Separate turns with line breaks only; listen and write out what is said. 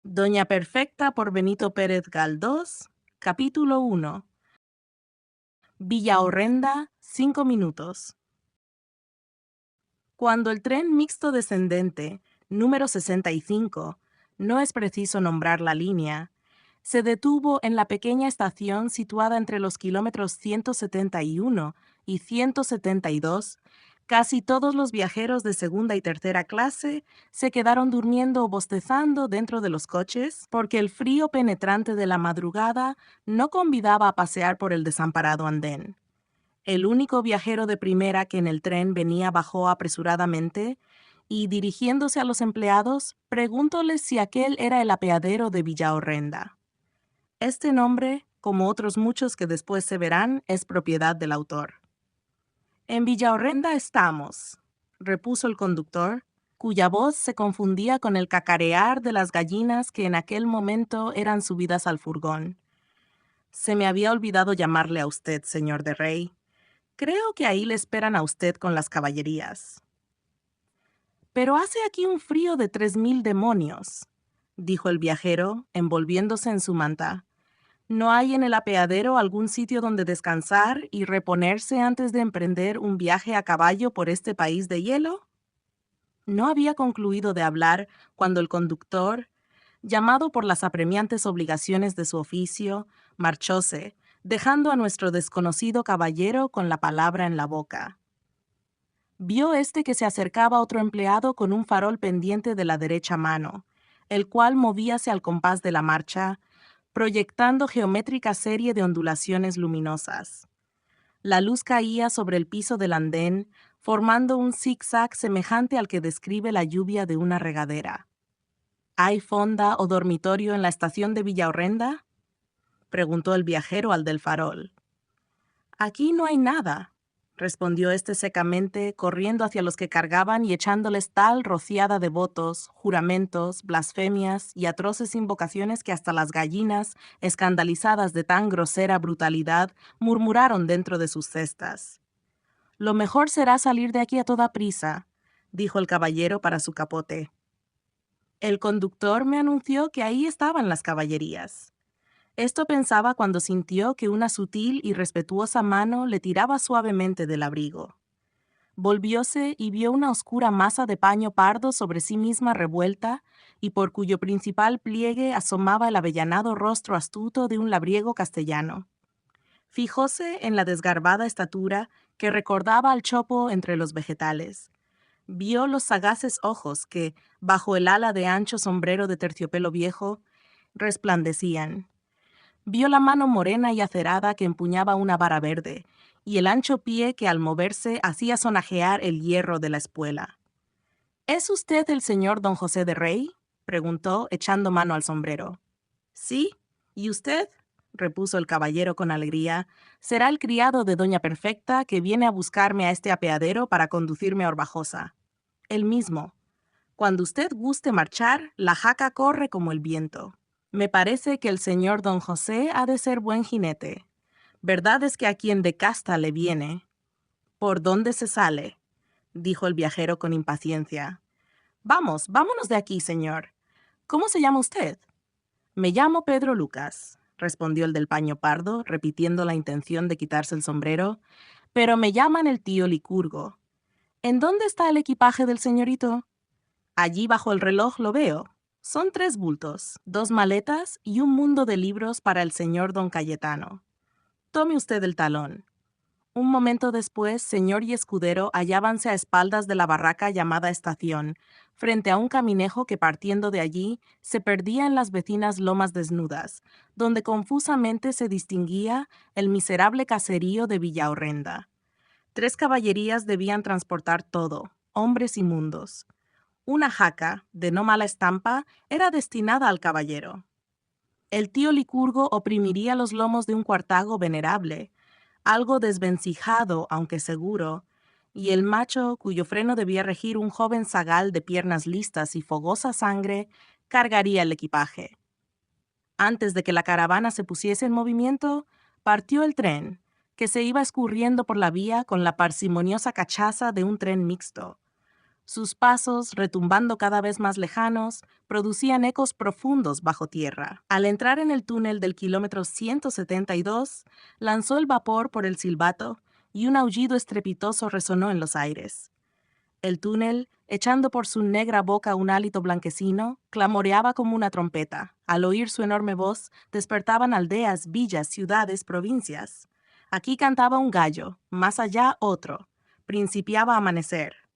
Doña Perfecta por Benito Pérez Galdós, capítulo 1. Villa Horrenda, 5 minutos. Cuando el tren mixto descendente, número 65, no es preciso nombrar la línea, se detuvo en la pequeña estación situada entre los kilómetros 171 y 172, casi todos los viajeros de segunda y tercera clase se quedaron durmiendo o bostezando dentro de los coches porque el frío penetrante de la madrugada no convidaba a pasear por el desamparado andén. El único viajero de primera que en el tren venía bajó apresuradamente y, dirigiéndose a los empleados, preguntóles si aquel era el apeadero de Villahorrenda. Este nombre, como otros muchos que después se verán, es propiedad del autor. «En Villahorrenda estamos», repuso el conductor, cuya voz se confundía con el cacarear de las gallinas que en aquel momento eran subidas al furgón. «Se me había olvidado llamarle a usted, señor de Rey. Creo que ahí le esperan a usted con las caballerías». «Pero hace aquí un frío de 3000 demonios», dijo el viajero, envolviéndose en su manta. «¿No hay en el apeadero algún sitio donde descansar y reponerse antes de emprender un viaje a caballo por este país de hielo?» No había concluido de hablar cuando el conductor, llamado por las apremiantes obligaciones de su oficio, marchóse, dejando a nuestro desconocido caballero con la palabra en la boca. Vio que se acercaba otro empleado con un farol pendiente de la derecha mano, el cual movíase al compás de la marcha, proyectando geométrica serie de ondulaciones luminosas. La luz caía sobre el piso del andén, formando un zigzag semejante al que describe la lluvia de una regadera. «¿Hay fonda o dormitorio en la estación de Villahorrenda?», preguntó el viajero al del farol. «Aquí no hay nada», respondió secamente, corriendo hacia los que cargaban y echándoles tal rociada de votos, juramentos, blasfemias y atroces invocaciones que hasta las gallinas, escandalizadas de tan grosera brutalidad, murmuraron dentro de sus cestas. «Lo mejor será salir de aquí a toda prisa», dijo el caballero para su capote. «El conductor me anunció que ahí estaban las caballerías». Esto pensaba cuando sintió que una sutil y respetuosa mano le tiraba suavemente del abrigo. Volvióse y vio una oscura masa de paño pardo sobre sí misma revuelta y por cuyo principal pliegue asomaba el avellanado rostro astuto de un labriego castellano. Fijóse en la desgarbada estatura que recordaba al chopo entre los vegetales. Vio los sagaces ojos que, bajo el ala de ancho sombrero de terciopelo viejo, resplandecían. Vio la mano morena y acerada que empuñaba una vara verde, y el ancho pie que al moverse hacía sonajear el hierro de la espuela. «¿Es usted el señor don José de Rey?», preguntó, echando mano al sombrero. «Sí, ¿y usted?», repuso el caballero con alegría, «será el criado de doña Perfecta que viene a buscarme a este apeadero para conducirme a Orbajosa. El mismo. Cuando usted guste marchar, la jaca corre como el viento. Me parece que el señor don José ha de ser buen jinete. Verdad es que a quien de casta le viene». «¿Por dónde se sale?», dijo el viajero con impaciencia. «Vámonos de aquí, señor. ¿Cómo se llama usted?». «Me llamo Pedro Lucas», respondió el del paño pardo, repitiendo la intención de quitarse el sombrero, «pero me llaman el tío Licurgo. ¿En dónde está el equipaje del señorito?». «Allí bajo el reloj lo veo. Son 3 bultos, 2 maletas y un mundo de libros para el señor don Cayetano. Tome usted el talón». Un momento después, señor y escudero hallábanse a espaldas de la barraca llamada estación, frente a un caminejo que partiendo de allí se perdía en las vecinas lomas desnudas, donde confusamente se distinguía el miserable caserío de Villahorrenda. 3 caballerías debían transportar todo, hombres y mundos. Una jaca, de no mala estampa, era destinada al caballero. El tío Licurgo oprimiría los lomos de un cuartago venerable, algo desvencijado, aunque seguro, y el macho, cuyo freno debía regir un joven zagal de piernas listas y fogosa sangre, cargaría el equipaje. Antes de que la caravana se pusiese en movimiento, partió el tren, que se iba escurriendo por la vía con la parsimoniosa cachaza de un tren mixto. Sus pasos, retumbando cada vez más lejanos, producían ecos profundos bajo tierra. Al entrar en el túnel del kilómetro 172, lanzó el vapor por el silbato y un aullido estrepitoso resonó en los aires. El túnel, echando por su negra boca un hálito blanquecino, clamoreaba como una trompeta. Al oír su enorme voz, despertaban aldeas, villas, ciudades, provincias. Aquí cantaba un gallo, más allá otro. Principiaba a amanecer.